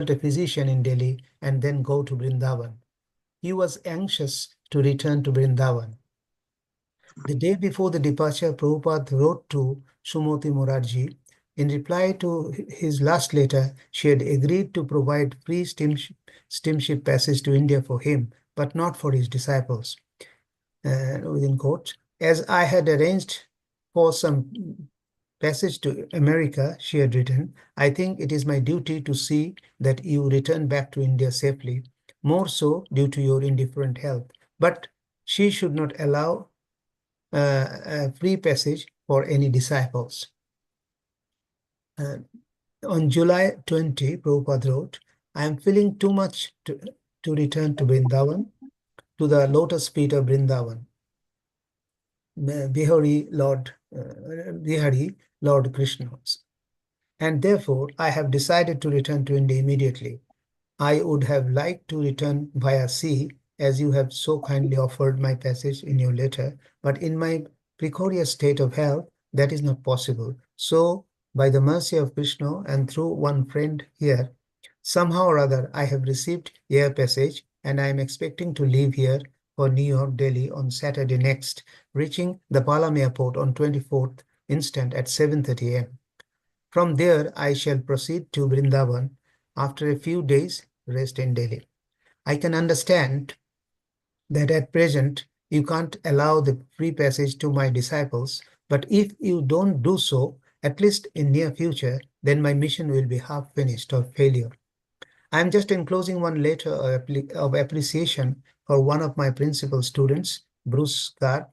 a physician in Delhi and then go to Vrindavan. He was anxious to return to Vrindavan. The day before the departure, Prabhupada wrote to Sumati Morarji. In reply to his last letter, she had agreed to provide free steamship passage to India for him, but not for his disciples. Within quotes, as I had arranged for some passage to America, she had written, I think it is my duty to see that you return back to India safely, more so due to your indifferent health. But she should not allow a free passage for any disciples. On July 20, Prabhupada wrote, I am feeling too much to return to Vrindavan, to the lotus feet of Vrindavan. Bihari Lord Krishna. And therefore, I have decided to return to India immediately. I would have liked to return via sea, as you have so kindly offered my passage in your letter, but in my precarious state of health, that is not possible. So, by the mercy of Krishna and through one friend here, somehow or other, I have received air passage, and I am expecting to leave here for New York, Delhi on Saturday next, reaching the Palam airport on 24th instant at 7:30 a.m. From there, I shall proceed to Vrindavan after a few days' rest in Delhi. I can understand that at present you can't allow the free passage to my disciples, but if you don't do so, at least in near future, then my mission will be half finished or failure. I am just enclosing one letter of appreciation for one of my principal students, Bruce Carr,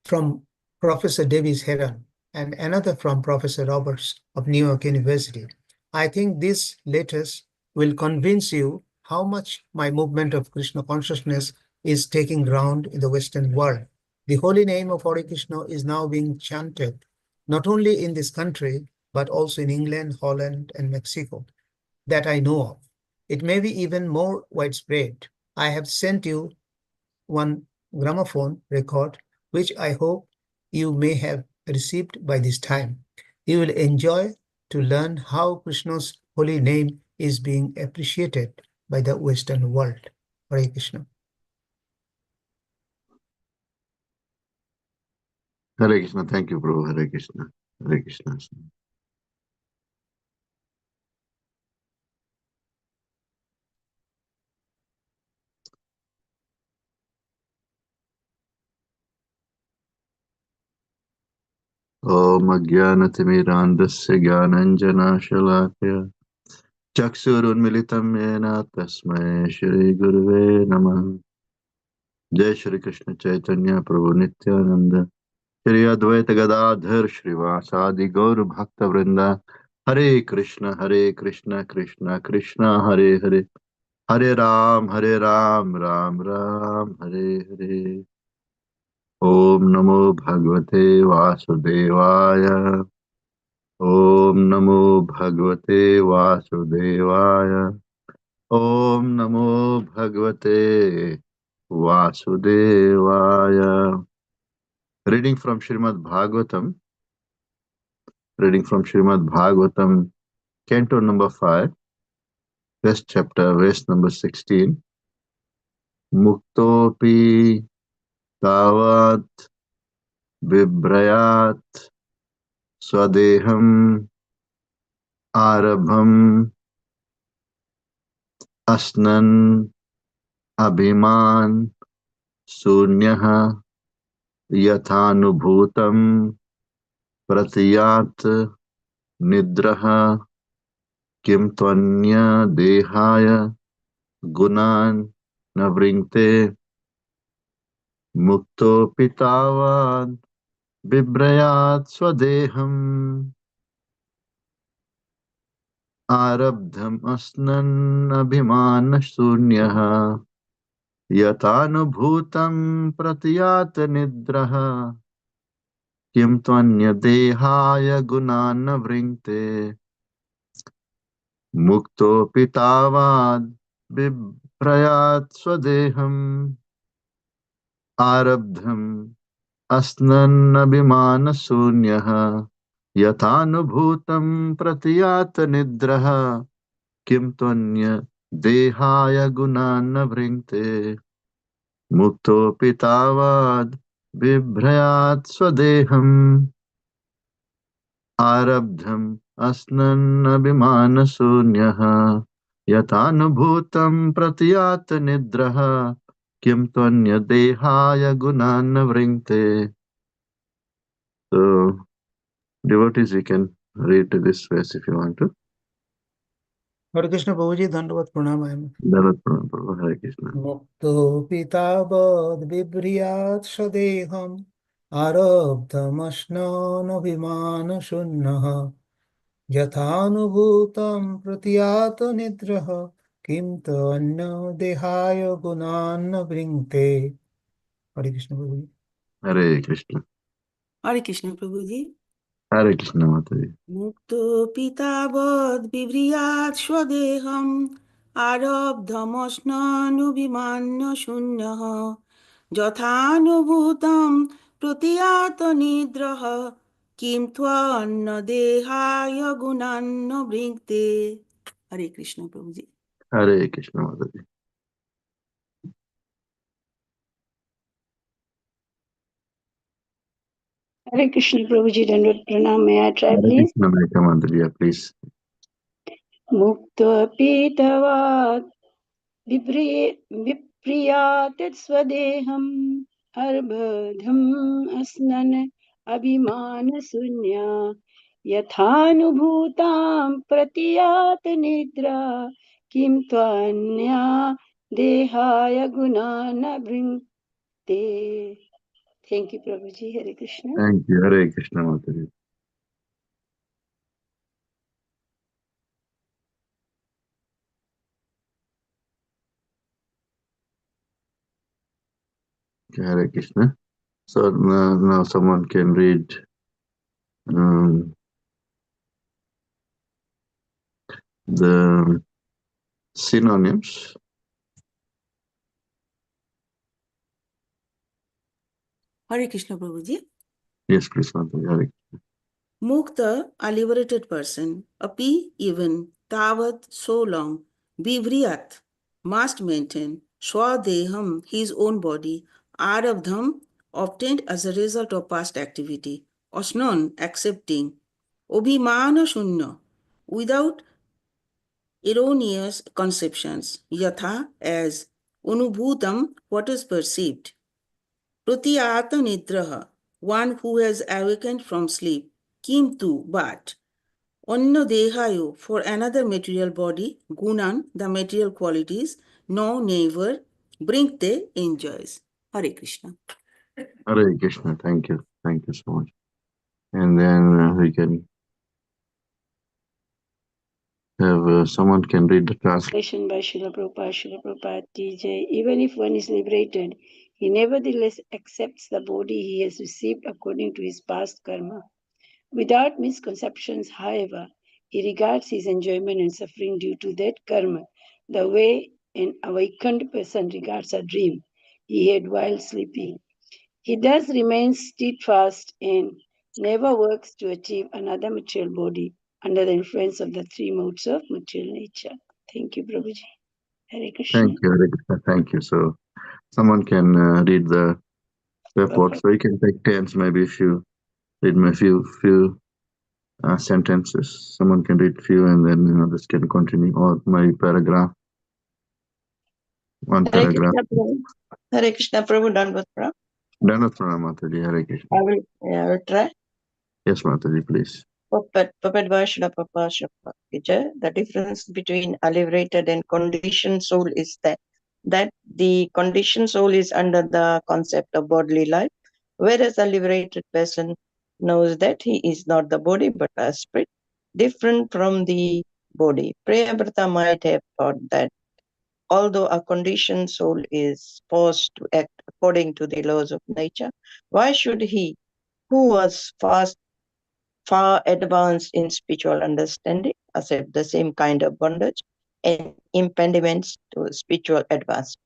from Professor Davis Heron, and another from Professor Roberts of New York University. I think these letters will convince you how much my movement of Krishna consciousness is taking ground in the Western world. The holy name of Hare Krishna is now being chanted, not only in this country, but also in England, Holland, and Mexico, that I know of. It may be even more widespread. I have sent you one gramophone record, which I hope you may have received by this time. You will enjoy to learn how Krishna's holy name is being appreciated by the Western world. Hare Krishna. Hare Krishna. Thank you, Prabhu. Hare Krishna. Hare Krishna. Om Ajnanatimirandasya Jnananjanashalakhya Chaksurunmilitam Yena Tasmai Shri Guruve Namah. Jai Shri Krishna Chaitanya Prabhu Nityananda Shri Advaita Gadadhar Shrivasadi Gaur Bhakta Vrinda. Hare Krishna, Krishna Krishna, Hare Hare, Hare Ram, Ram Ram, Hare Hare. Om Namo Bhagavate Vasudevaya. Om Namo Bhagavate Vasudevaya. Om Namo Bhagavate Vasudevaya. Reading from Srimad Bhagavatam. Reading from Srimad Bhagavatam, Canto number 5, first chapter, verse number 16. Muktopi tavat vibrayat swadeham arabham asnan abhiman sunyaha yathanubhutam pratiyat nidraha kim tvanya dehaya gunan navringte mukto pitavad bibrayat swadeham arabdham asnan abhiman shunyaha yatanubhutam pratiyat nidraha kim tvanya dehaya gunan navringte mukto pitavad bibrayat swadeham arabdham asnan abhiman shunyaha yatanubhutam pratiyat nidraha किं त्वन्य देहाय गुणान् वृङ्क्ते मुक्तोऽपि तावद् बिभ्रयात् स्वदेहम् आरब्धम् अस्नन्नभिमानशून्यः यथानुभूतं प्रतीयात् निद्रः किं त्वन्यदेहाय गुणान् वृङ्क्ते. So, devotees, you can read this verse if you want to. हरे कृष्ण प्रभु जी, दंडवत प्रणाम आय। Dharat Pranam Prabhu, Hare Krishna. मुक्तो पितावद् बिभ्रियात् स्वदेहम् आरब्धमश्नानभिमानशून्यः यथानुभूतं प्रतीयात् निद्रः किं तन्नो देहाय गुणान् वृङ्क्ते। हरे कृष्ण प्रभु जी। Hare Krishna. हरे कृष्ण प्रभु जी। Hare Krishna Mataji. मुक्तोऽपि तावद् स्वदेहम् आरब्धमश्नानुविमानशून्यः यथानुभूतं प्रतीयात् निद्रः किं त्वन्नदेहाय गुणान् वृङ्क्ते। हरे कृष्ण प्रभु जी। Hare Krishna Mataji. Hare Krishna Prabhuji, Dandot Pranam. May I try, Hare please? Krishna Mataji, Mataji, please. Mukta pitavat vipriyat swadeham arbadham asnan abhimana sunya yathanubhutam pratiyat nidra kim tvanya dehaya gunana bhringte. Thank you, Prabhuji. Hare Krishna. Thank you. Hare Krishna Mataji. Hare Krishna. So now someone can read the synonyms. Hare Krishna Prabhu ji. Yes, please, Mataji. Hare. Mukta, a liberated person. Api, even. Tavat, so long. Vivriyat, must maintain. Swadeham, his own body. Arabdham, obtained as a result of past activity. Osnan, accepting. Obhimana shunya, without erroneous conceptions. Yatha, as. Unubhutam, what is perceived. Pratyata nidraha, one who has awakened from sleep. Kimtu, but. Onno dehayo, for another material body. Gunan, the material qualities. No, never. Bringte, enjoys. Hare Krishna. Hare Krishna. Thank you. Thank you so much. And then we can have someone can read the translation. Translation by Srila Prabhupada. Srila Prabhupada ki Jai. Even if one is liberated, he nevertheless accepts the body he has received according to his past karma. Without misconceptions, however, he regards his enjoyment and suffering due to that karma the way an awakened person regards a dream he had while sleeping. He thus remains steadfast and never works to achieve another material body under the influence of the three modes of material nature. Thank you, Prabhuji. Hare Krishna. Thank you, Hare Krishna. Thank you. So someone can read the report. So you can take turns. Maybe if you read my few sentences, someone can read few, and then this can continue. Or my paragraph, one Hare paragraph. Krishna Prabhu. Hare Krishna Prabhu, Dandavat Pranam. Dandavat Pranam, Mataji. Hare Krishna. I will try. Yes, Mataji, please. Puppet version of Papa Shapa. The difference between a liberated and conditioned soul is that the conditioned soul is under the concept of bodily life, whereas a liberated person knows that he is not the body but a spirit, different from the body. Priyabrata might have thought that although a conditioned soul is forced to act according to the laws of nature, why should he, who was far advanced in spiritual understanding, accept the same kind of bondage and impediments to spiritual advancement?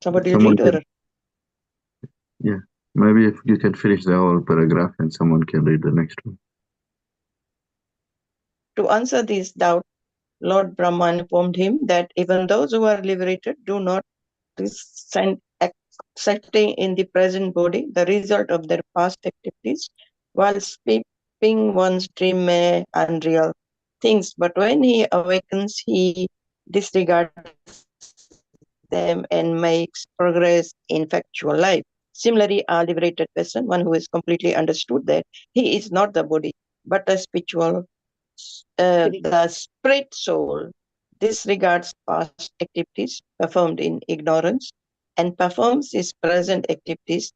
Somebody Someone read can, or yeah. Maybe if you can finish the whole paragraph and someone can read the next one. To answer this doubt, Lord Brahma informed him that even those who are liberated do not resent accepting in the present body the result of their past activities, while sleeping one's dream may unreal things. But when he awakens, he disregards them and makes progress in factual life. Similarly, a liberated person, one who has completely understood that he is not the body, but a spiritual, the spirit soul, disregards past activities performed in ignorance and performs his present activities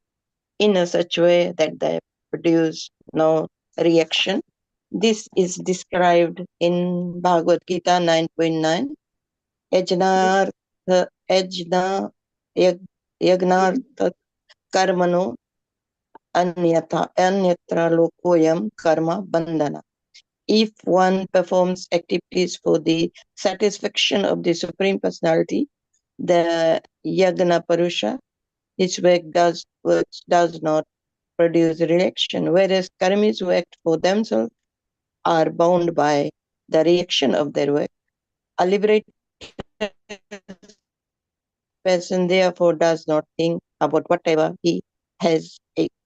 in a such way that they produce no reaction. This is described in Bhagavad Gita 9.9. Yajnartha yajna yag- yagnartha karmano anyatra lokoyam karma bandhana. If one performs activities for the satisfaction of the Supreme Personality, the Yagna Purusha, his works does not produce reaction, whereas karmis who act for themselves are bound by the reaction of their work. A liberated person therefore does not think about whatever he has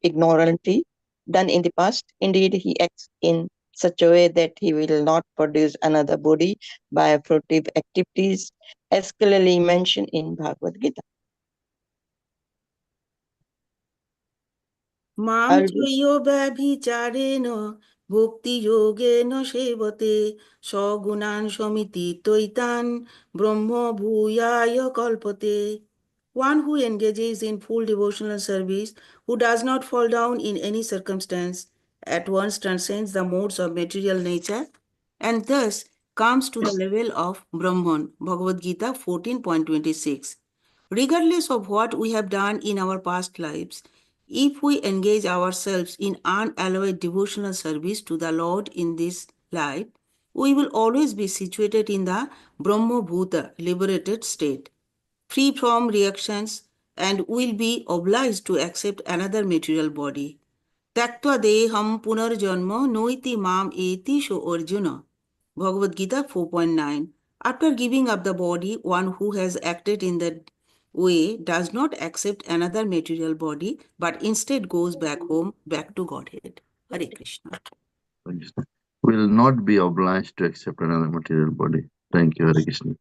ignorantly done in the past. Indeed, he acts in such a way that he will not produce another body by fruitive activities, as clearly mentioned in Bhagavad Gita. मां I'll च यो व्यभिचारेण भक्तियोगेन सेवते सगुणान् समिति त्वैतान् ब्रह्म भूयाय कल्पते. One who engages in full devotional service, who does not fall down in any circumstance, at once transcends the modes of material nature and thus comes to the level of Brahman. Bhagavad Gita 14.26. Regardless of what we have done in our past lives, if we engage ourselves in unalloyed devotional service to the Lord in this life, we will always be situated in the Brahma Bhuta, liberated state, free from reactions, and will be obliged to accept another material body. Taktva deham punarjanma noiti mam eti so Arjuna. Bhagavad Gita 4.9. After giving up the body, one who has acted in that way does not accept another material body, but instead goes back home, back to Godhead. Hare Krishna. Will not be obliged to accept another material body. Thank you, Hare Krishna.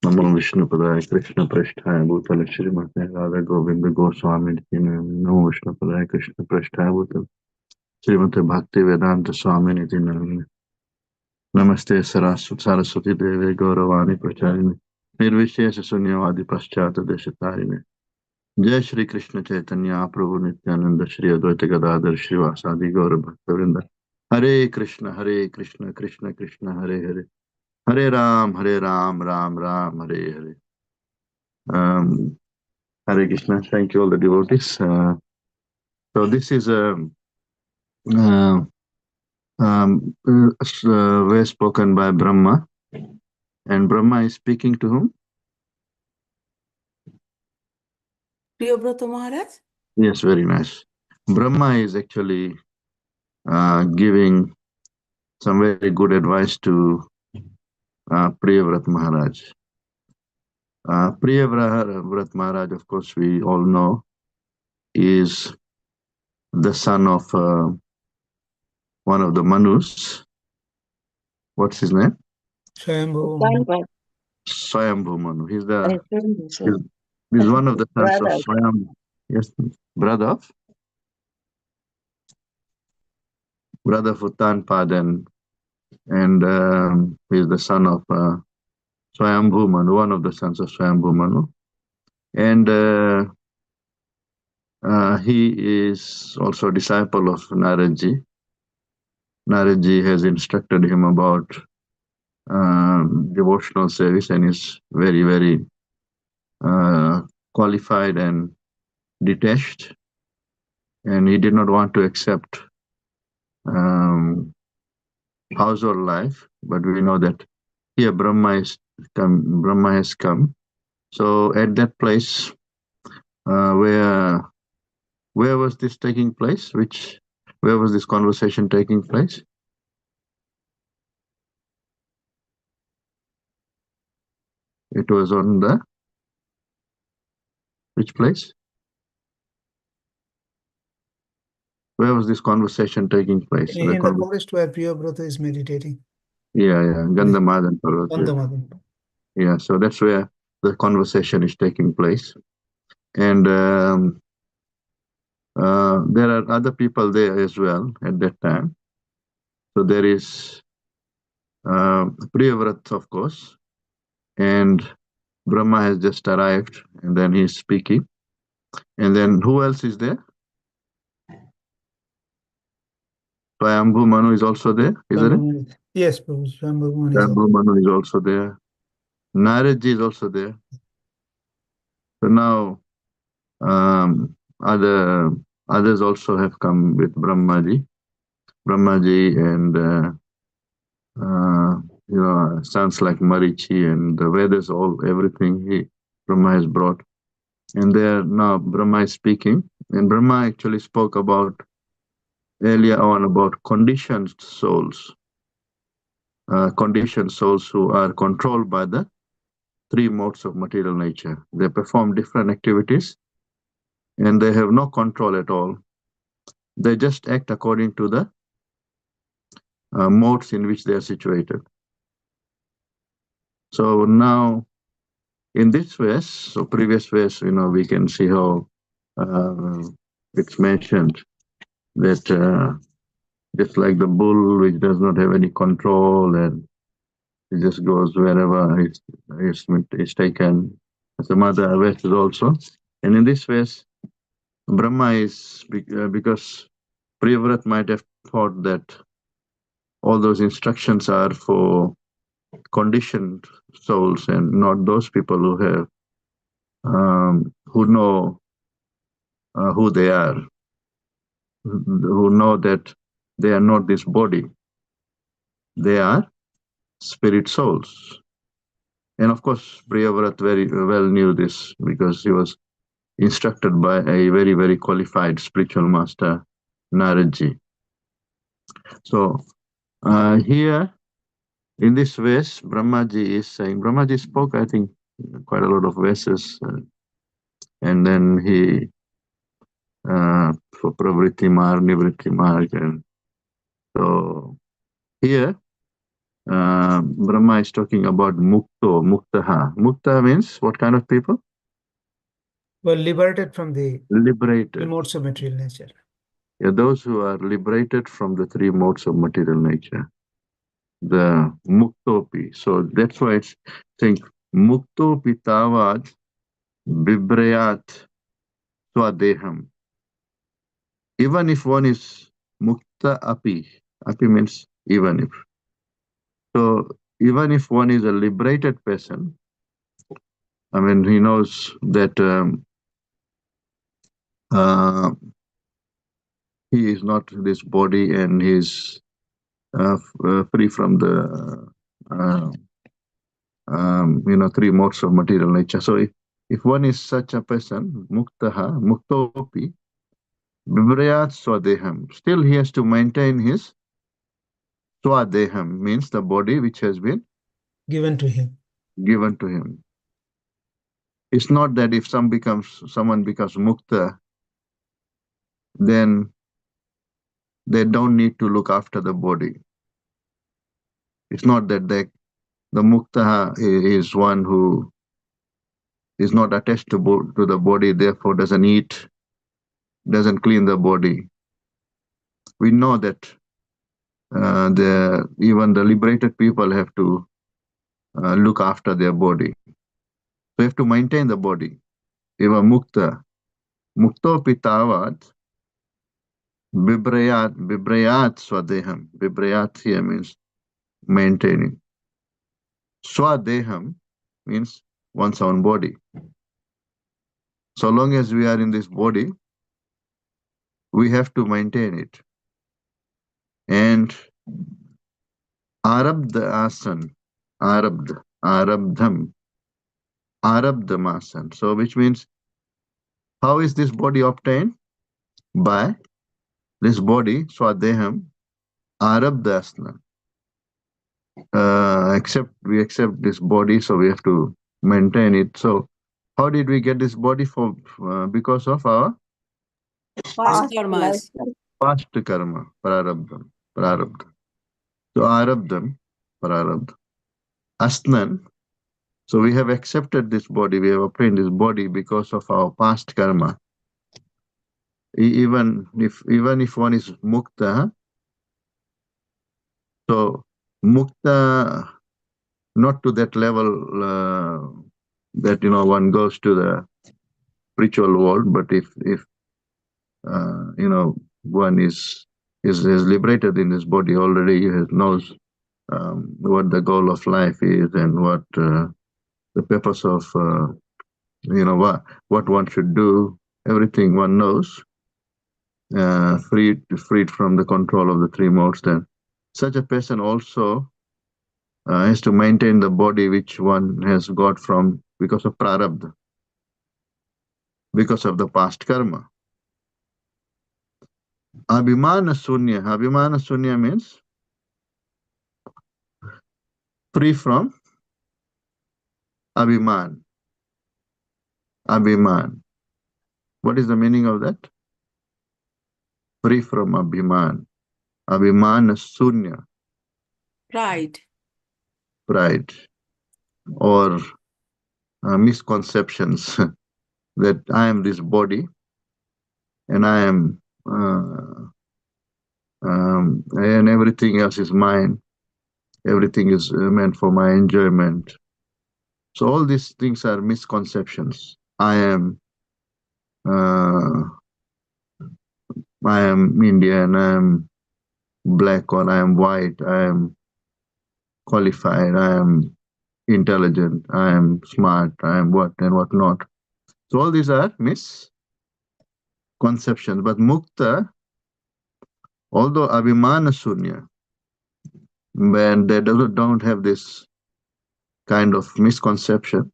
Namo Vishnu Padaya Krishna Prasthaya Bhutale Srimate Radha Govinda Goswami Namo Vishnu Padaya Krishna Prasthaya Bhutale Srimate Bhakti Vedanta Swami Niti Namaste Saraswati Devi Gauravani Pracharini Nirvishesha Sunyavadi Paschata Deshatarine Jai Shri Krishna Chaitanya Prabhu Nityananda Shri Advaita Gadadhar Shri Vasadi Gaura Bhakta Hare Krishna Krishna Krishna Hare Hare Hare Ram Ram Ram Hare Hare. Hare Krishna. Thank you all the devotees. So this is a way spoken by Brahma, and Brahma is speaking to whom? Priyabrata Maharaj? Yes, very nice. Brahma is actually giving some very good advice to Priyavrat Maharaj. Priyavrat Maharaj, of course, we all know, is the son of one of the Manus. What's his name? Swayambhu. Swayambhu Manu. He's He's one of the sons of brother. Swayam. Yes, brother of Uttanpada, and he's the son of Swayambhu Manu, one of the sons of Swayambhu Manu. And he is also a disciple of Naradji. Naradji has instructed him about devotional service and is very, very qualified and detached. And he did not want to accept household life, but we know that here Brahma has come. So at that place, where was this taking place? Which Where was this conversation taking place? It was on the which place? Where was this conversation taking place? In the forest where Priyabrata is meditating. Yeah, Gandhamadhan Parvat. Gandhamadhan. Yeah, so that's where the conversation is taking place. And there are other people there as well at that time. So there is Priyavrat, of course, and Brahma has just arrived, and then he's speaking. And then who else is there? Swayambhu Manu is also there, isn't it? Yes, Prabhu. Swayambhu Manu is also there. Naradji is also there. So now others also have come with Brahmaji and sounds like Marichi and the Vedas, everything Brahma has brought. And there now Brahma is speaking, and Brahma actually spoke about earlier on about conditioned souls who are controlled by the three modes of material nature. They perform different activities and they have no control at all. They just act according to the modes in which they are situated. So now in this verse, so previous verse, we can see how it's mentioned that just like the bull which does not have any control and it just goes wherever it's taken. Some other verses also. And in this verse, Brahma is, because Priyavrat might have thought that all those instructions are for conditioned souls and not those people who have, who know who they are, who know that they are not this body, they are spirit souls. And of course, Priyavrat very well knew this because he was instructed by a very, very qualified spiritual master, Naradji. So here in this verse, Brahmaji is saying, Brahmaji spoke, I think, quite a lot of verses, and then he, for Pravritti Marg, Nivritti Marg, and so here, Brahma is talking about Muktaha. Mukta means what kind of people? Well, liberated from the Liberated. modes of material nature. Yeah, those who are liberated from the three modes of material nature. The Muktopi. So that's why it's saying Muktopi Tavad Bibrayat Swadeham. Even if one is Mukta Api means even if. So even if one is a liberated person, I mean, he knows that he is not this body and he's free from the three modes of material nature. So if one is such a person, muktaha, muktopi, vibrayat swadeham, still he has to maintain his swadeham, means the body which has been given to him. It's not that if someone becomes mukta, then they don't need to look after the body. It's not that the muktaha is one who is not attached to the body, therefore doesn't eat, doesn't clean the body. We know that even the liberated people have to look after their body. They have to maintain the body. Eva mukta. Mukto pitavad bibrayat swadeham. Bibrayat here means maintaining. Swadeham means one's own body. So long as we are in this body, we have to maintain it. And Arabdha asan, Arabdham, Arabdhamasan. So which means, how is this body obtained? By this body, Swadeham, Arabdha Asna. We accept this body, so we have to maintain it. So, how did we get this body? Because of our Past karmas. past karma, prarabdha. So, arabdham, prarabdha. Asnan. So we have accepted this body, we have obtained this body because of our past karma. Even if one is mukta, so mukta, not to that level that one goes to the spiritual world, but if one is liberated in this body already, he knows what the goal of life is and what the purpose of what one should do. Everything one knows, freed from the control of the three modes. Then such a person also has to maintain the body which one has got from because of prarabdha, because of the past karma. Abhimana sunya means free from abhiman. Abhiman. What is the meaning of that? Free from abhiman. Abhimana sunya. Pride. Pride. Or misconceptions that I am this body and I am and everything else is mine. Everything is meant for my enjoyment. So all these things are misconceptions. I am Indian, I am black, or I am white, I am qualified, I am intelligent, I am smart, I am what and what not. So all these are misconceptions. But mukta, although abhimana sunya, when they don't have this kind of misconception,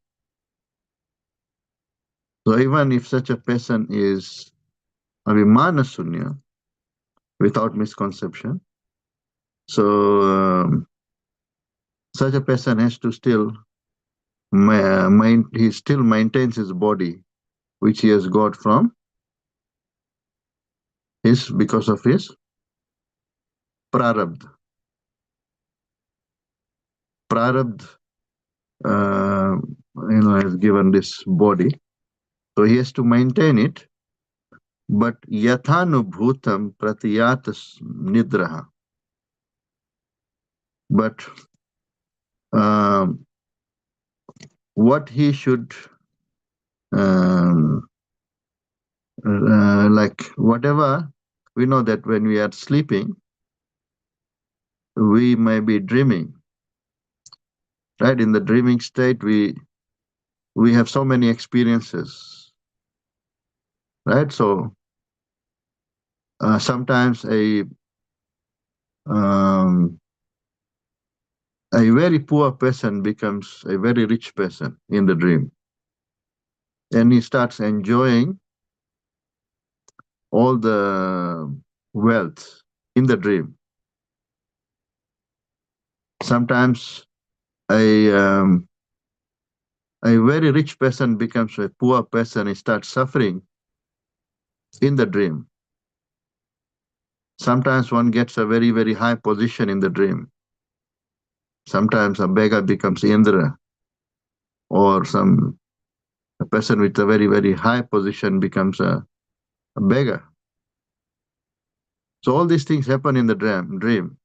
so even if such a person is abhimana sunya, without misconception, so such a person has to still he still maintains his body which he has got from because of his prarabdha. Prarabdha has given this body, so he has to maintain it. But yathanubhutam pratiyat nidraha. But what he should like whatever, we know that when we are sleeping, we may be dreaming, right? In the dreaming state, we have so many experiences, right? So sometimes a very poor person becomes a very rich person in the dream, and he starts enjoying all the wealth in the dream. Sometimes a very rich person becomes a poor person and starts suffering in the dream. Sometimes one gets a very, very high position in the dream. Sometimes a beggar becomes Indra, or a person with a very, very high position becomes a beggar. So all these things happen in the dream.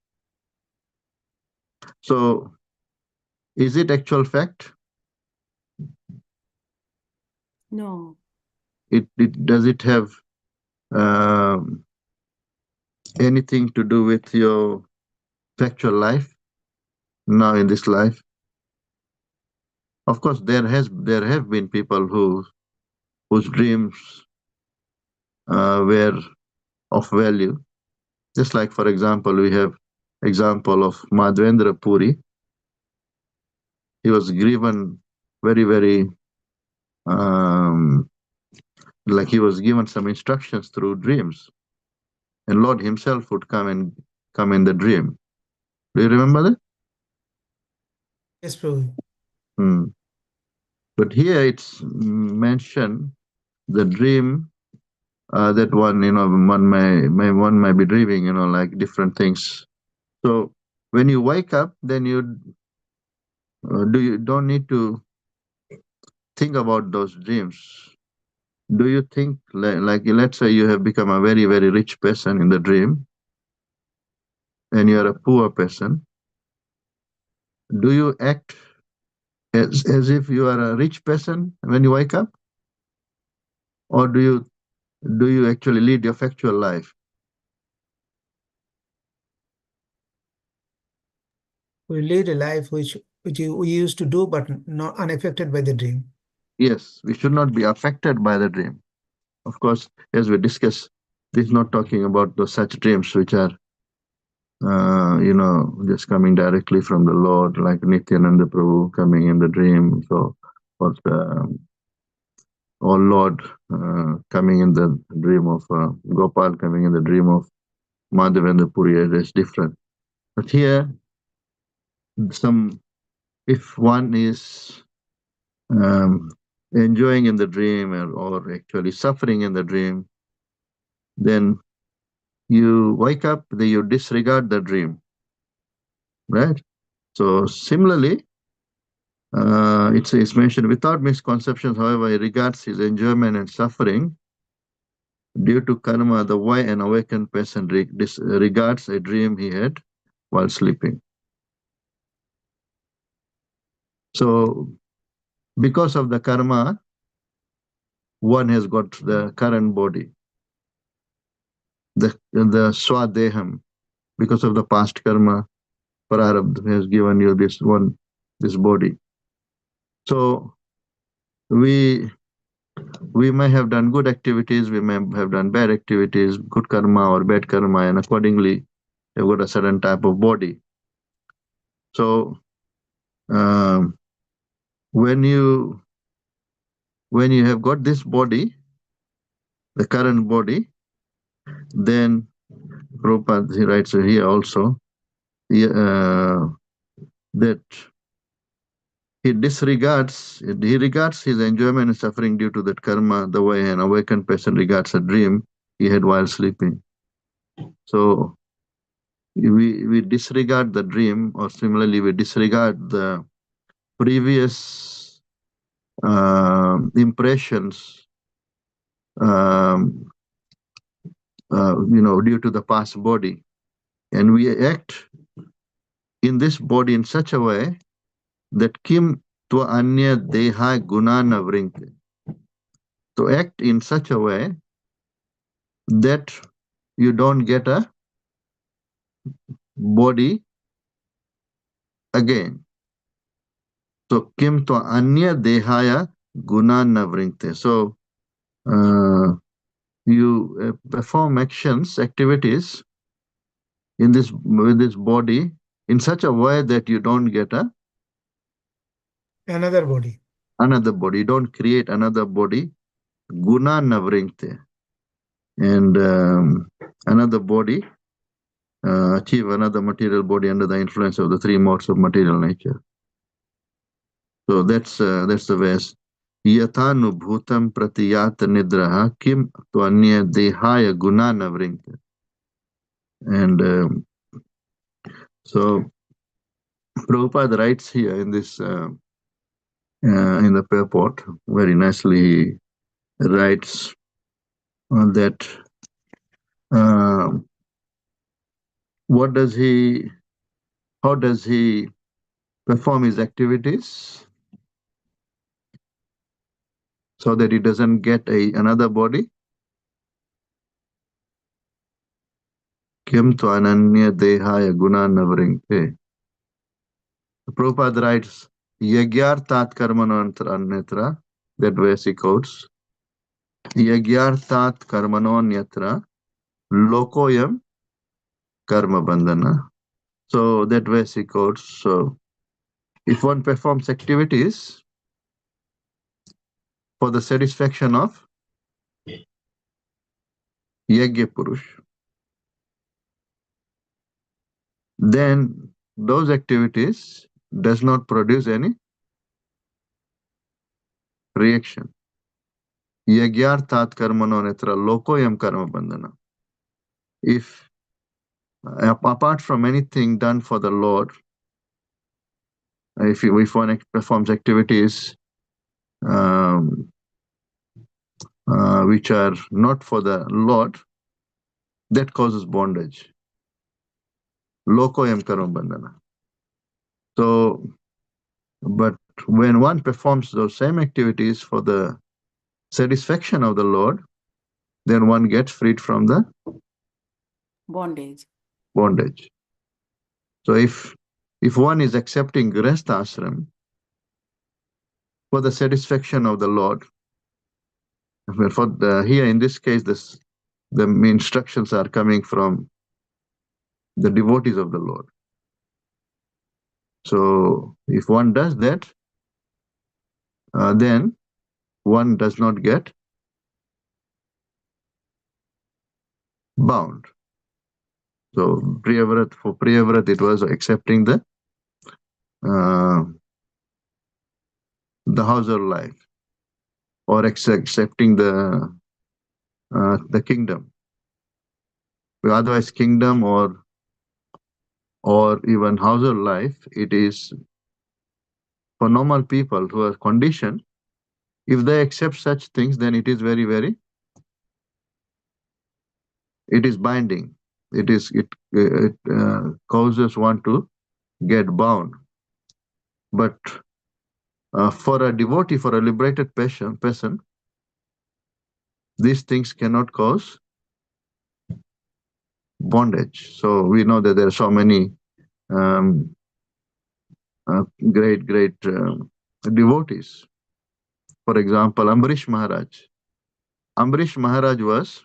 So is it actual fact? No. Does it have anything to do with your factual life now in this life? Of course, there have been people whose dreams were of value. Just like, for example, we have example of Madhavendra Puri. He was given very, very like he was given some instructions through dreams. and Lord himself would come in the dream. Do you remember that? Yes, Prabhu. Hmm. But here it's mentioned the dream that one, one might be dreaming, like different things. So when you wake up, then you don't need to think about those dreams. Do you think, like let's say you have become a very, very rich person in the dream and you are a poor person, do you act as if you are a rich person when you wake up? Or do you actually lead your factual life? We lead a life which we used to do, but not unaffected by the dream. Yes, we should not be affected by the dream. Of course, as we discussed, this is not talking about those such dreams which are, just coming directly from the Lord, like Nityananda Prabhu coming in the dream, or Lord coming in the dream of Gopal, coming in the dream of Madhavendra Puri. That's different. But here, if one is enjoying in the dream or actually suffering in the dream, then you wake up, then you disregard the dream, right? So similarly, it's mentioned, without misconceptions, however, he regards his enjoyment and suffering due to karma the way an awakened person regards a dream he had while sleeping. So because of the karma, one has got the current body, the swadeham. Because of the past karma, prarabdha has given you this body. So we may have done good activities, we may have done bad activities, good karma or bad karma, and accordingly you've got a certain type of body. So when you have got this body, the current body, then Prabhupada, he writes here also that he regards his enjoyment and suffering due to that karma the way an awakened person regards a dream he had while sleeping. So we disregard the dream, or similarly we disregard the previous impressions, due to the past body, and we act in this body in such a way that kim twa anya deha guna navrinke, to act in such a way that you don't get a body again. So kim twa anya dehaya guna navrinke. So you perform activities with this body in such a way that you don't get Another body. another body. You don't create another body. Guna navringte. And another body, achieve another material body under the influence of the three modes of material nature. So that's the verse. Yatanu bhutam pratiyat nidraha kim tvanya dehaya guna navringte. And so Prabhupada writes here in this in the purport, very nicely writes that how does he perform his activities so that he doesn't get another body. Kim tu ananya dehaya guna navringte. Prabhupada writes, Yagyartat karmano anyatra, that verse he quotes. Yagyartat karmano anyatra, lokoyam karma bandhana. So that verse he quotes. So if one performs activities for the satisfaction of Yagya Purush, then those activities does not produce any reaction. Yagyarthat karmano netra lokoyam karma bandhana. If apart from anything done for the Lord, if one performs activities which are not for the Lord, that causes bondage. Lokoyam karma bandhana. So, but when one performs those same activities for the satisfaction of the Lord, then one gets freed from the Bondage. bondage. So if one is accepting Grihastha ashram for the satisfaction of the Lord, for here in this case, the instructions are coming from the devotees of the Lord. So if one does that, then one does not get bound. So for Priyavrat, it was accepting the household life, or accepting the kingdom. Otherwise, kingdom or even household life, it is for normal people who are conditioned. If they accept such things, then it is very, very, it is binding. It causes one to get bound. But for a devotee, for a liberated person, these things cannot cause bondage. So we know that there are so many great devotees. For example, Ambrish Maharaj. Ambrish Maharaj was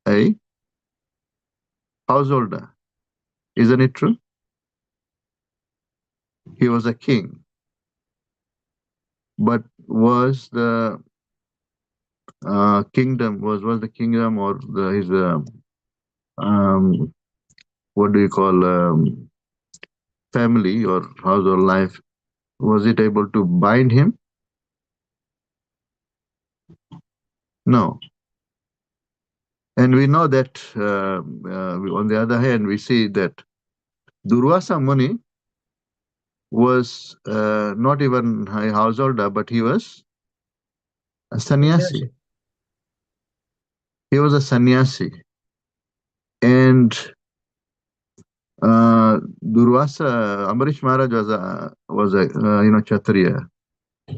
a householder. Isn't it true? He was a king. But was the kingdom, was the kingdom or his what do you call, family or household life, was it able to bind him? No. And we know that on the other hand, we see that Durvasa Muni was not even a householder, but he was a sannyasi. He was a sannyasi. And Durvasa, Ambrish Maharaj was a Kshatriya.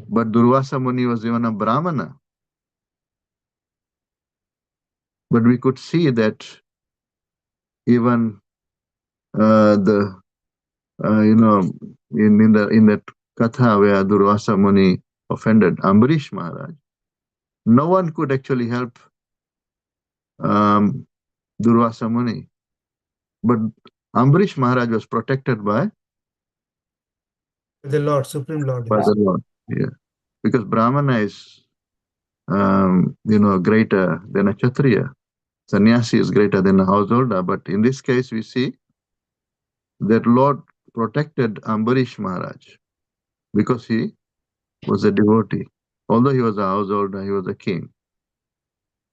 But Durvasa Muni was even a Brahmana. But we could see that even in that katha where Durvasa Muni offended Ambrish Maharaj, no one could actually help Durvasa Muni. But Ambrish Maharaj was protected by The Lord, Supreme Lord the himself. Lord. Yeah. Because Brahmana is greater than a Kshatriya. Sannyasi is greater than a householder. But in this case, we see that Lord protected Ambarish Maharaj because he was a devotee. Although he was a householder, he was a king.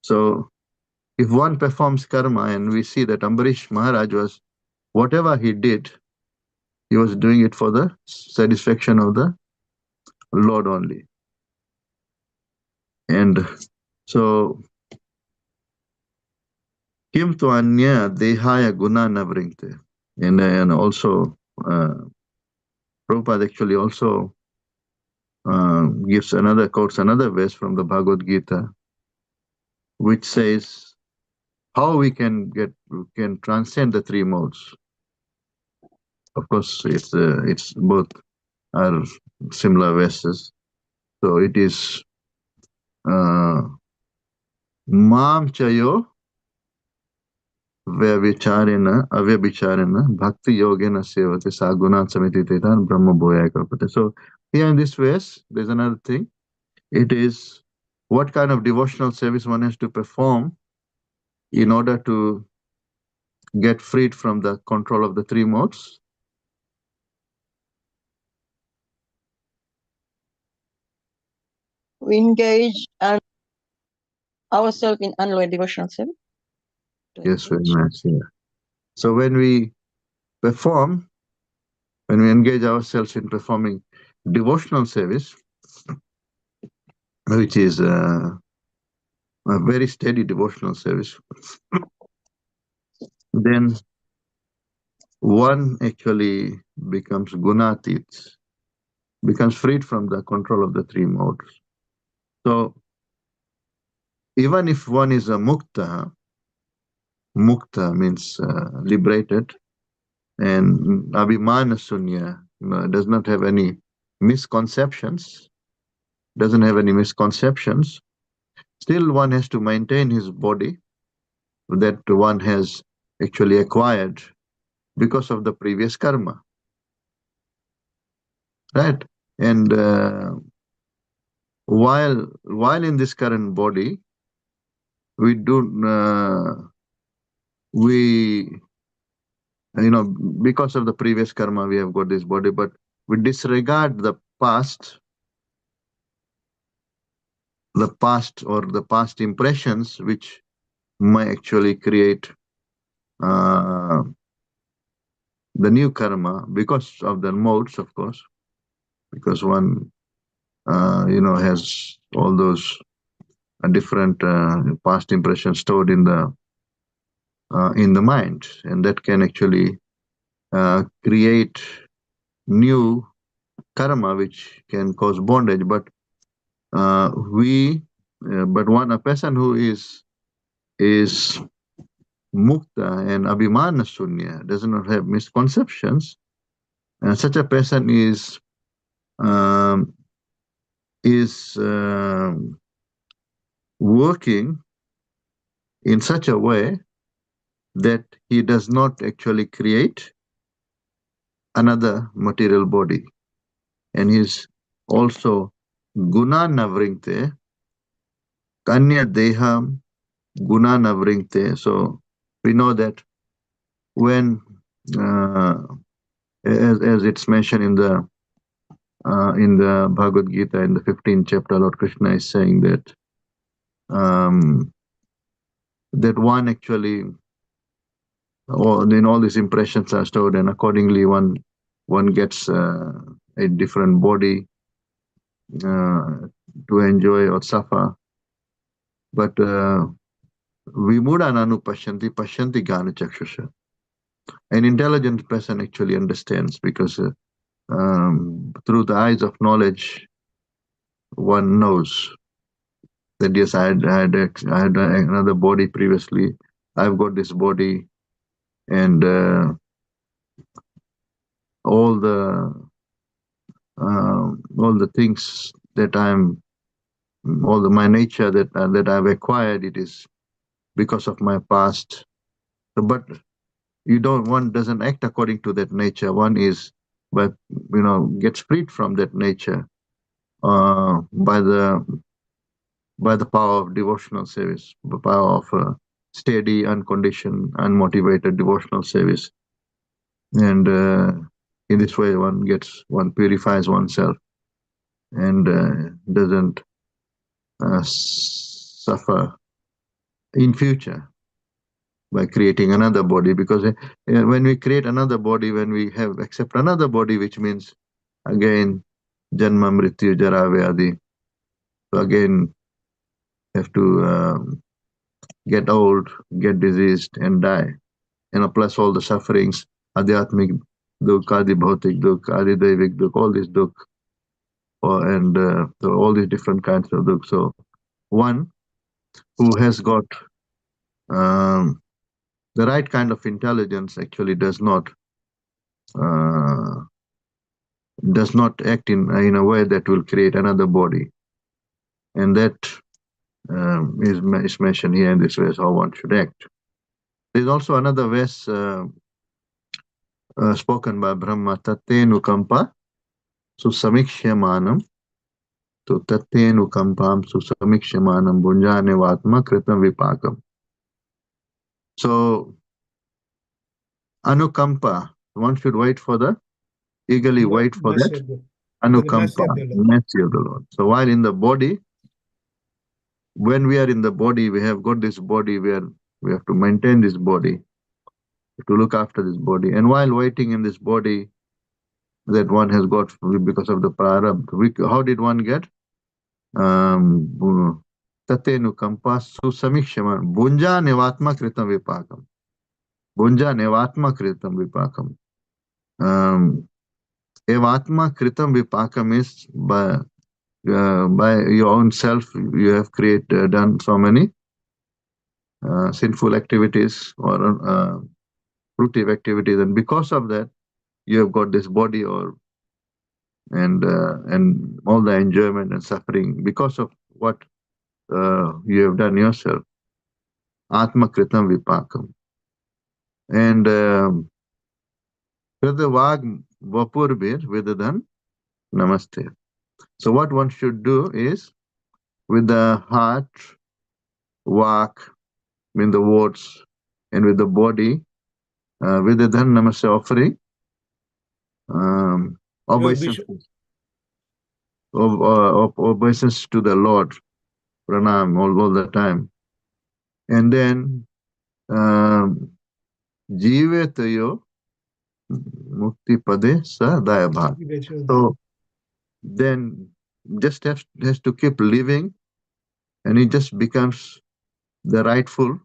So if one performs karma, and we see that Ambarish Maharaj was, whatever he did, he was doing it for the satisfaction of the Lord only. And so, Kim tu anya dehaya guna na bringte. And also, Prabhupada actually also quotes another verse from the Bhagavad Gita, which says how we can transcend the three modes. Of course, it's both are similar verses. So it is Mam chayo vyabhicharena avyabhicharena bhakti yogena sevate saguna samiti tetan brahma bhoya kapate. So here in this verse, there's another thing. It is what kind of devotional service one has to perform in order to get freed from the control of the three modes? We engage ourselves in unloyed devotional service. Yes, very nice. Yeah. So when we engage ourselves in performing devotional service, which is a very steady devotional service, then one actually becomes gunatit, becomes freed from the control of the three modes. So even if one is a mukta means liberated, and abhimana sunya, does not have any misconceptions, still one has to maintain his body that one has actually acquired because of the previous karma, right? And while in this current body, we because of the previous karma we have got this body, but we disregard the past or the past impressions which may actually create the new karma because of the modes, of course, because one has all those different past impressions stored in the mind, and that can actually create new karma which can cause bondage. But a person who is mukta and abhimana sunya, does not have misconceptions, and such a person is um, working in such a way that he does not actually create another material body, and he's also guna navringte, kanya deham guna navringte. So we know that when as it's mentioned in the Bhagavad Gita in the 15th chapter, Lord Krishna is saying that that one actually, all these impressions are stored, and accordingly one gets a different body to enjoy or suffer. But vimudana pashyanti gana chakshusha. An intelligent person actually understands, because through the eyes of knowledge, one knows that yes, I had another body previously. I've got this body, and all the things that my nature that I've acquired, it is because of my past. But one doesn't act according to that nature. One is, but gets freed from that nature by the power of devotional service, the power of steady, unconditioned, unmotivated devotional service. And in this way, one purifies oneself and doesn't suffer in future by creating another body. Because when we create another body, when we accept another body, which means again janma mrityu jara vyadi, so again have to get old, get diseased, and die. Plus all the sufferings, adhyatmic dukh, adi bhautik dukh, adi daivik dukh, all this dukh, and so all these different kinds of dukh. So one who has got the right kind of intelligence actually does not act in a way that will create another body, and that is mentioned here in this verse, how one should act. There's also another verse spoken by Brahma, Tatte Nukampa Susamikshamanam, to Tatte Nukampam Susamikshamanam Bunjane Vatma Kritam Vipakam. So Anukampa. One should wait for the, eagerly wait for Mercy that of the anukampa, of the Lord. mercy of the Lord. So while in the body, when we are in the body, we have got this body where we have to maintain this body, to look after this body. And while waiting in this body that one has got because of the prarabdha, how did one get? Tatenu kampa susamikshama bunja nevatma kritam vipakam. Bunja nevatma kritam vipakam. Evatma kritam vipakam is by your own self, you have done so many sinful activities or fruitive activities, and because of that, you have got this body and all the enjoyment and suffering because of what you have done yourself. Atma kritam vipakam. And Vag Vapurbir Vidadan Namaste. So what one should do is, with the heart, walk, with the words, and with the body, Vidadan Namaste, offering obeisance, obeisance to the Lord, pranam all the time. And then Jivetayo Mukti Pade Sa Dayabha. So then just has to keep living, and he just becomes the rightful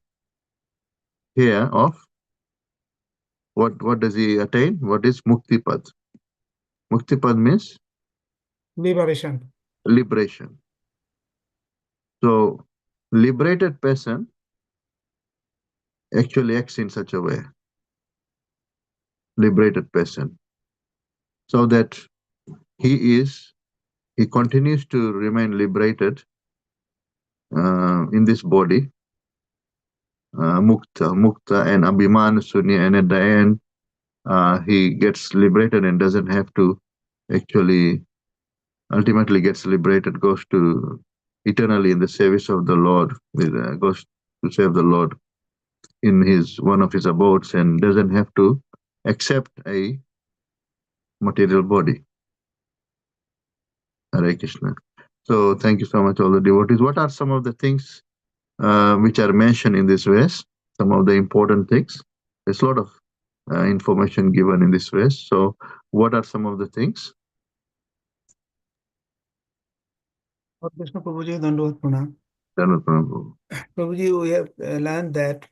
heir of what does he attain? What is Muktipad? Muktipad means Liberation. liberation. So liberated person actually acts in such a way, liberated person, so that he continues to remain liberated in this body, mukta and abhiman sunya, and at the end he gets liberated and doesn't have to actually ultimately gets liberated, goes to eternally in the service of the Lord, goes to serve the Lord in one of his abodes, and doesn't have to accept a material body. Hare Krishna. So thank you so much, all the devotees. What are some of the things which are mentioned in this verse? Some of the important things. There's a lot of information given in this verse. So what are some of the things? Krishna Prabhuji, Dandavat Pranam. Prabhu. Prabhuji, we have learned that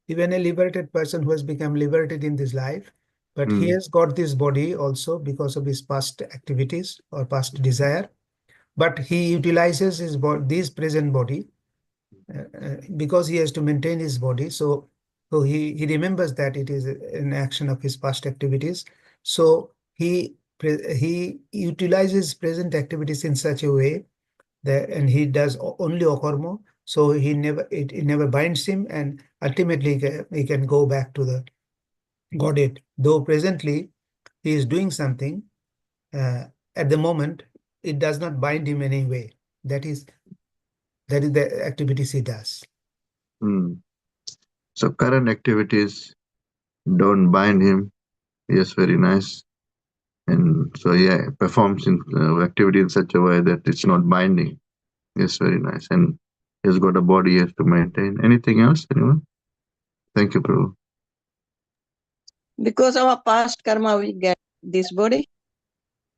even a liberated person who has become liberated in this life, but he has got this body also because of his past activities or past desire, but he utilizes this present body because he has to maintain his body. So he remembers that it is an action of his past activities. So he utilizes present activities in such a way that, and he does only okarma. So it never binds him, and ultimately he can go back to the Godhead. Though presently he is doing something, at the moment it does not bind him in any way. That is the activities he does. So current activities don't bind him. Yes, very nice. And so performs in activity in such a way that it's not binding. Yes, very nice. And he's got a body he has to maintain. Anything else, anyone? Thank you, Prabhu. Because of our past karma, we get this body.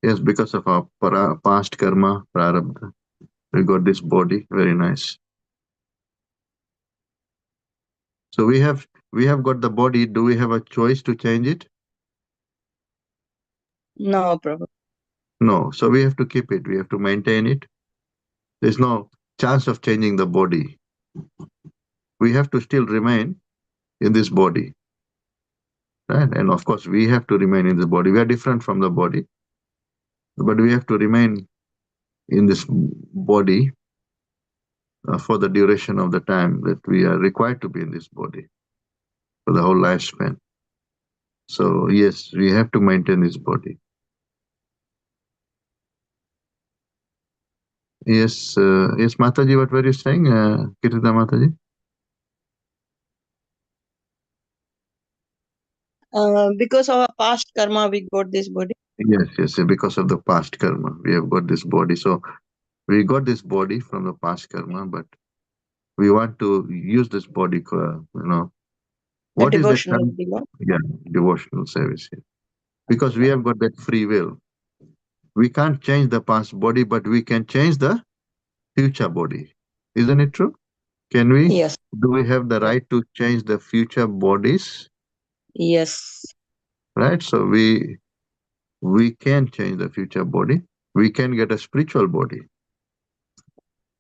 Yes, because of our past karma, prarabdha, we got this body. Very nice. So we have got the body. Do we have a choice to change it? No, Prabhu. No. So we have to keep it. We have to maintain it. There's no chance of changing the body. We have to still remain in this body. Right? And of course, we have to remain in this body. We are different from the body, but we have to remain in this body for the duration of the time that we are required to be in this body for the whole lifespan. So yes, we have to maintain this body. Yes, yes, Mataji, what were you saying, Kirtida Mataji? Because of our past karma, we got this body. Yes, because of the past karma, we have got this body. So we got this body from the past karma, but we want to use this body, The what is that devotional term? below. Yeah, devotional service. Yeah. Because we have got that free will. We can't change the past body, but we can change the future body. Isn't it true? Can we? Yes. Do we have the right to change the future bodies? Yes. Right. So we can change the future body. We can get a spiritual body,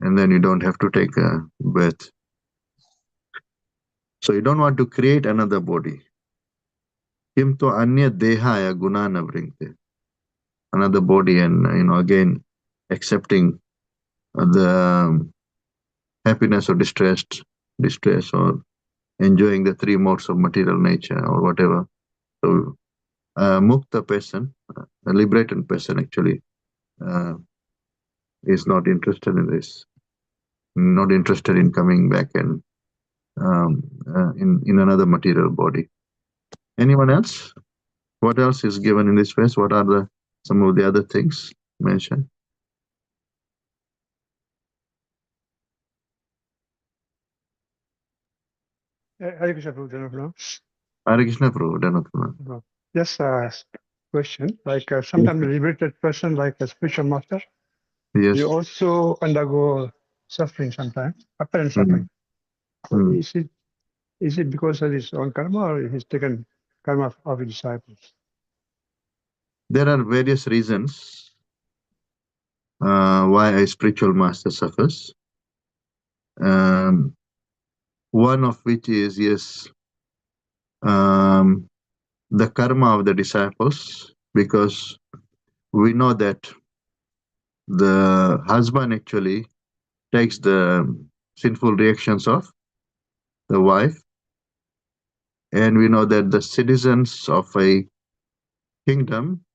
and then you don't have to take a birth. So you don't want to create another body. Kim to anya deha ya guna na bringte. Another body, and again accepting the happiness or distress, or enjoying the three modes of material nature or whatever. So a mukta person, a liberated person actually, is not interested in this, not interested in coming back and in another material body. Anyone else? What else is given in this verse? What are some of the other things mentioned? Hare Krishna, Prabhu. Hare Krishna, Prabhu. Dhanapama. Just a question. Like sometimes a liberated person, like a spiritual master, Yes. you also undergo suffering sometimes, apparent Mm. suffering. Mm. Is it because of his own karma, or he's taken karma of his disciples? There are various reasons why a spiritual master suffers. One of which is, yes, the karma of the disciples, because we know that the husband actually takes the sinful reactions of the wife, and we know that the citizens of a kingdom,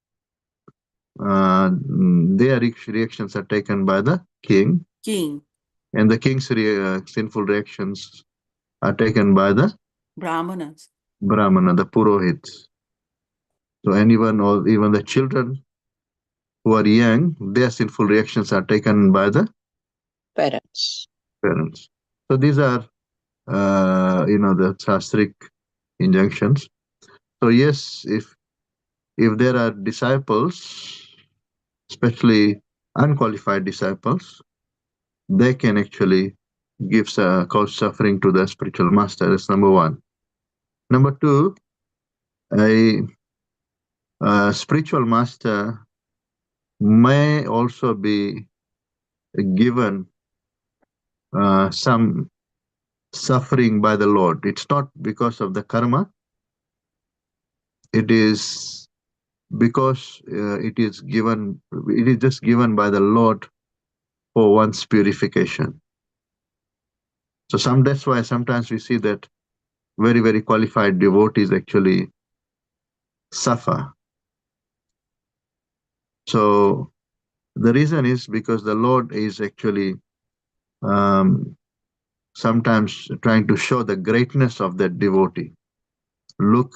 their reactions are taken by the king, King, and the king's sinful reactions are taken by the Brahmanas, brahmana, the purohits. So anyone, or even the children who are young, their sinful reactions are taken by the Parents. parents. So these are, the shastric injunctions. So yes, if there are disciples, especially unqualified disciples, they can actually give cause suffering to the spiritual master. That's number one. Number two, a spiritual master may also be given some suffering by the Lord. It's not because of the karma. It is because it is just given by the Lord for one's purification. So that's why sometimes we see that very, very qualified devotees actually suffer. So the reason is because the Lord is actually sometimes trying to show the greatness of that devotee. Look,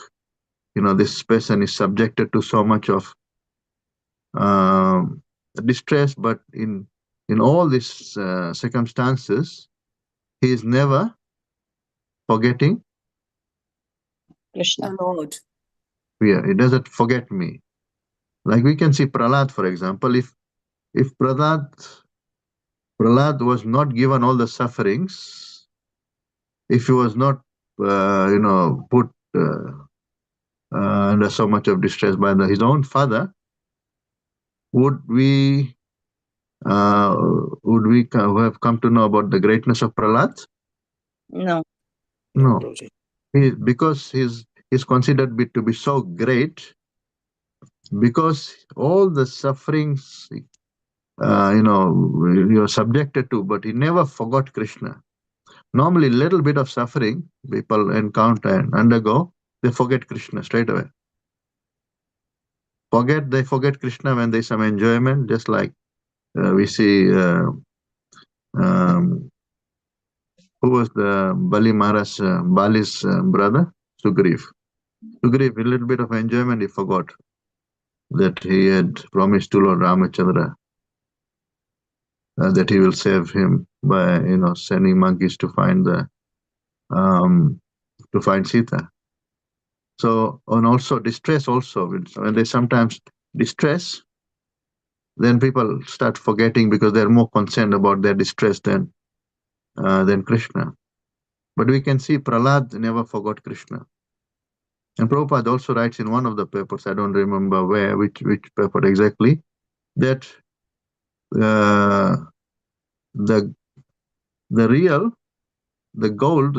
this person is subjected to so much of distress, but in all these circumstances, he is never forgetting. Krishna. the Lord. Yeah, he doesn't forget me. Like we can see Prahlad, for example. If Prahlad was not given all the sufferings, if he was not, put under so much of distress by his own father, would we have come to know about the greatness of Prahlad? No. No. Because he's considered to be so great, because all the sufferings you're subjected to, but he never forgot Krishna. Normally, little bit of suffering people encounter and undergo, they forget Krishna straight away. They forget Krishna when there's some enjoyment, just like we see who was the Bali's brother? Sugriv. To give a little bit of enjoyment, he forgot that he had promised to Lord Ramachandra that he will save him by sending monkeys to find Sita. So, and also distress also, when they sometimes distress, then people start forgetting because they're more concerned about their distress than Krishna. But we can see Prahlad never forgot Krishna. And Prabhupada also writes in one of the papers, I don't remember which paper exactly, that the gold,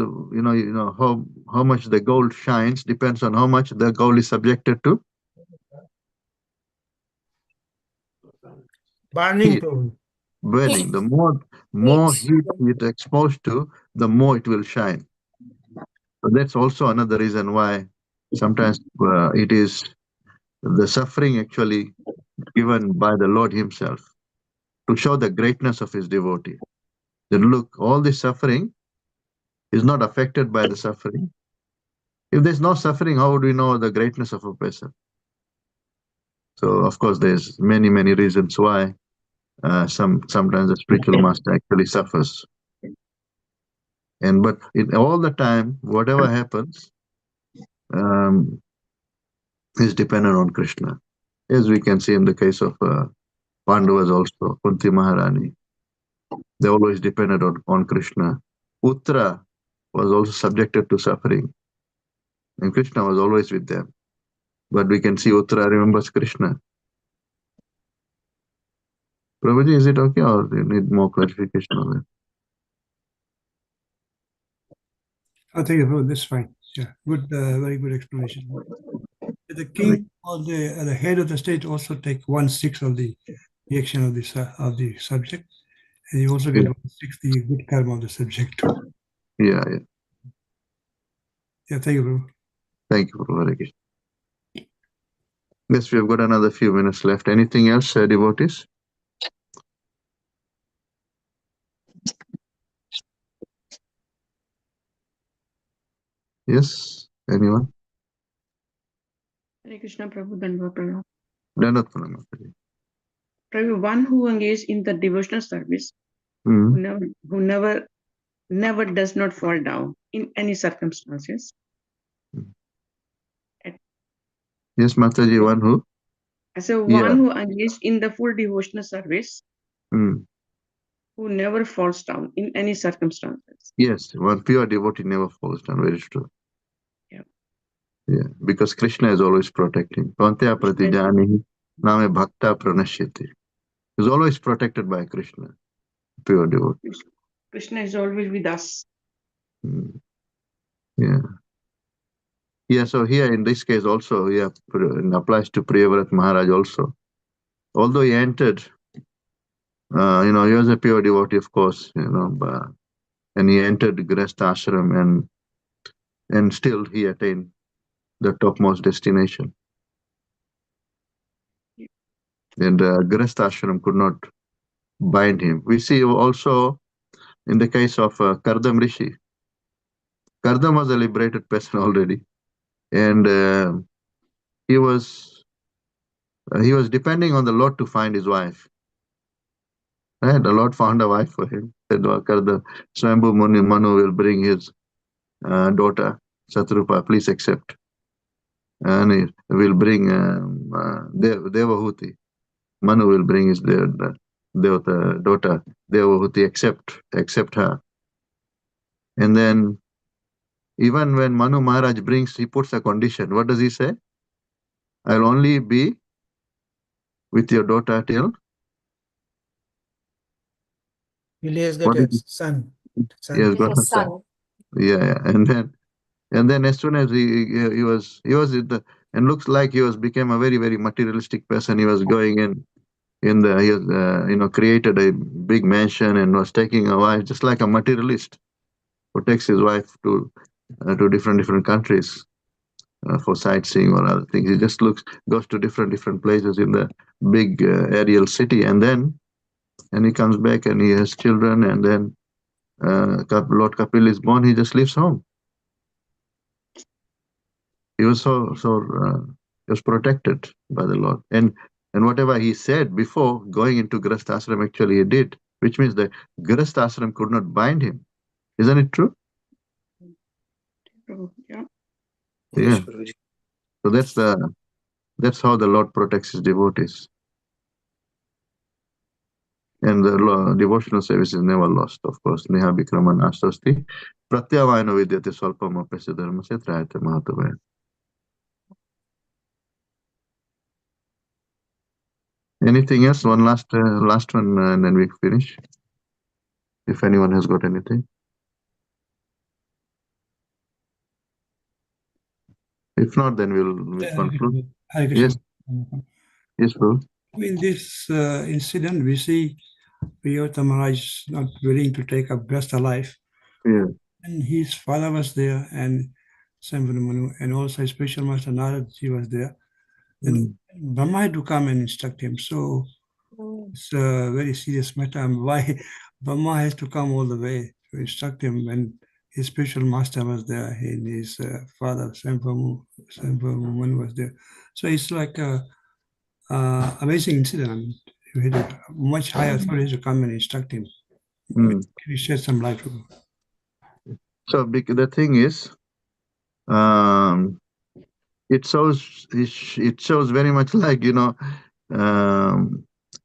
how much the gold shines depends on how much the gold is subjected to Burning, heat, Prabhu. burning. The more heat it exposed to, the more it will shine. So that's also another reason why sometimes it is the suffering actually given by the Lord himself to show the greatness of his devotee. Then look, all this suffering is not affected by the suffering. If there's no suffering, how would we know the greatness of a person? So of course, there's many reasons why sometimes the spiritual master actually suffers. But all the time, whatever happens is dependent on Krishna, as we can see in the case of Pandavas also, Kunti Maharani. They always depended on Krishna. Uttara was also subjected to suffering, and Krishna was always with them. But we can see Uttara remembers Krishna. Prabhuji, is it okay, or do you need more clarification on that? I think that's fine. Yeah, good, very good explanation. The king or the head of the state also take 1/6 of the action of the subject, and you also get 1/6 the good karma of the subject too. Yeah. Yeah, thank you, Prabhu. Thank you, Prabhu. Yes, we have got another few minutes left. Anything else, devotees? Yes, anyone? Hare Krishna Prabhu Dandava Prabhu. Dandavat Pranam. Prabhu, one who engaged in the devotional service, Mm. who never does not fall down in any circumstances. Yes, Mataji, one who? So Yeah. one who engaged in the full devotional service, Mm. who never falls down in any circumstances. Yes, one pure devotee never falls down. Very true. Yeah, because Krishna is always protecting. Pantya pratijani name bhakta pranashyati. Is always protected by Krishna, pure devotee. Krishna is always with us. Yeah. Yeah, so here in this case also, it applies to Priyavrat Maharaj also. Although he entered, he was a pure devotee, of course, and he entered Grihastha ashram, and still he attained the topmost destination. And Grihastha ashram could not bind him. We see also in the case of Kardam Rishi. Kardam was a liberated person already, and he was depending on the Lord to find his wife. Right? The Lord found a wife for him. Said, Kardam, Swambhu Manu will bring his daughter, Satrupa, please accept. And he will bring Devahuti. Manu will bring his daughter, Devahuti, accept her. And then even when Manu Maharaj brings, he puts a condition. What does he say? I'll only be with your daughter till He what get is a it? son. He has got a son. Yeah. And then as soon as he was and looks like he became a very materialistic person. He was going he has created a big mansion and was taking a wife just like a materialist who takes his wife to different countries for sightseeing or other things. He just goes to different places in the big aerial city, and he comes back and he has children, and then Lord Kapil is born. He just leaves home. He was he was protected by the Lord, and whatever he said before going into Grihastha ashram, actually he did, which means the Grihastha ashram could not bind him. Isn't it true? Prabhu. Yeah. Yeah. So that's how the Lord protects his devotees. And the devotional service is never lost, of course. Neha Vikrama Nastasti Pratyavayano Vidyate Swalpam Apyasya Dharmasya Trayate Mahatavaya. Anything else? One last one, and then we finish. If anyone has got anything. If not, then we'll conclude. Hare Yes, Krishna. yes, bro. In this incident, we see Priyota Maharaj not willing to take up Grihastha life. Yeah. And his father was there, and Sambhavu, and also his spiritual master Naradji was there. And Brahma had to come and instruct him. So it's a very serious matter. And why Brahma has to come all the way to instruct him when his spiritual master was there and his father, Sambhavu was there. So it's like a amazing incident. He had a much higher authority to come and instruct him. Can you shed some light? So the thing is, it shows very much like,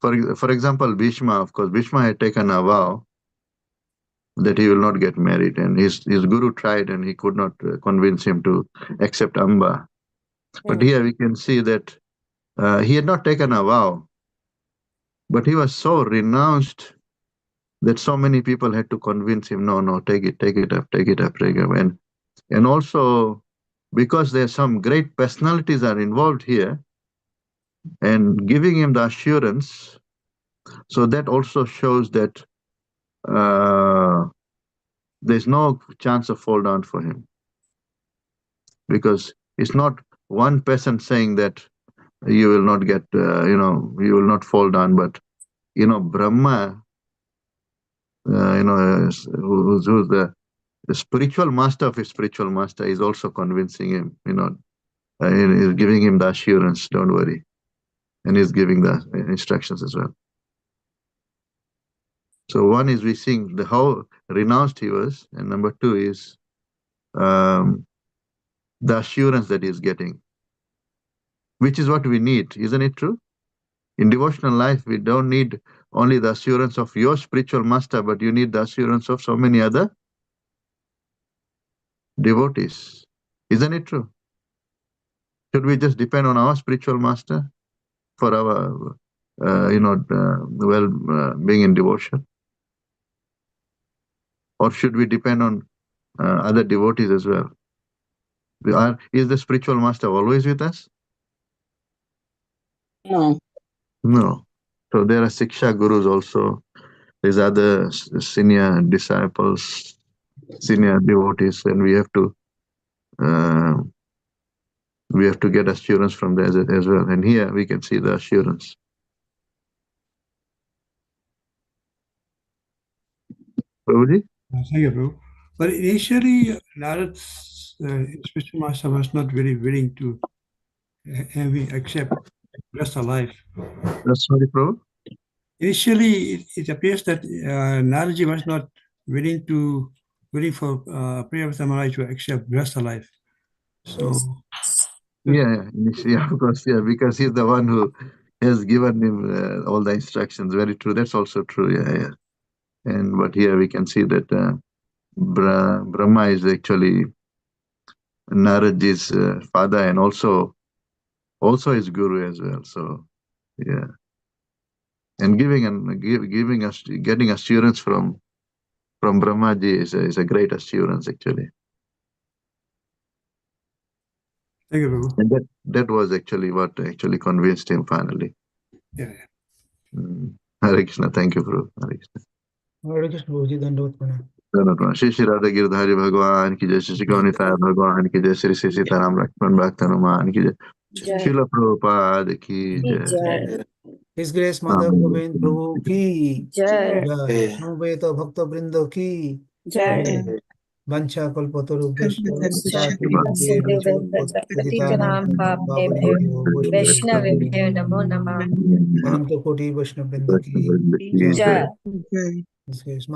for example, Bhishma. Of course, Bhishma had taken a vow that he will not get married, and his guru tried, and he could not convince him to accept Amba. But here we can see that he had not taken a vow, but he was so renounced that so many people had to convince him, no, take it up. And also because there are some great personalities are involved here and giving him the assurance, so that also shows that there's no chance of fall down for him, because it's not one person saying that you will not get, you will not fall down, but Brahma, who's the spiritual master of his spiritual master, is also convincing him, is giving him the assurance, don't worry, and he's giving the instructions as well. So one is we seeing how renounced he was, and number two is the assurance that he's getting, which is what we need, isn't it true? In devotional life, we don't need only the assurance of your spiritual master, but you need the assurance of so many other devotees. Isn't it true? Should we just depend on our spiritual master for our, being in devotion? Or should we depend on other devotees as well? Is the spiritual master always with us? No. No. So there are Siksha Gurus also. There's other senior disciples, senior devotees, and we have to get assurance from there as well. And here we can see the assurance. Prabhuji? Thank you, Prabhu. But initially, Narad's spiritual master was not very willing to have him accept Grihastha life. Sorry, Prabhu? Initially, it appears that Naradji was not willing for Priyavata Maharaj to accept Grihastha life. So, Yeah, of course, yeah, because he's the one who has given him all the instructions. Very true. That's also true. Yeah. But here we can see that Brahma is actually Naradji's father, and also his guru as well. So, yeah, and getting assurance from Brahmaji is a great assurance actually. thank you, Prabhu. And that was actually what actually convinced him finally. Yeah. Hare Krishna. Thank you, Prabhu. Hare Krishna. Hare Krishna, Prabhuji, Dandavata Pranam. Shri Shri Radha Girdhari भगवान की जय, श्री गौनीताय भगवान की जय, श्री श्री सीताराम लक्ष्मण भक्त हनुमान की जय, श्रील प्रभुपाद की जय। His Grace Madhav Govind Prabhu ki Jai. Samveta Bhakta Brinda ki Jai. Vancha kalpatarubhyascha Kalpatarubhyascha patitanam pavanebhyo वैष्णवेभ्यो नमो नमः Ananta Koti Vaishnava Vrinda ki Jai. jai. Jai. This is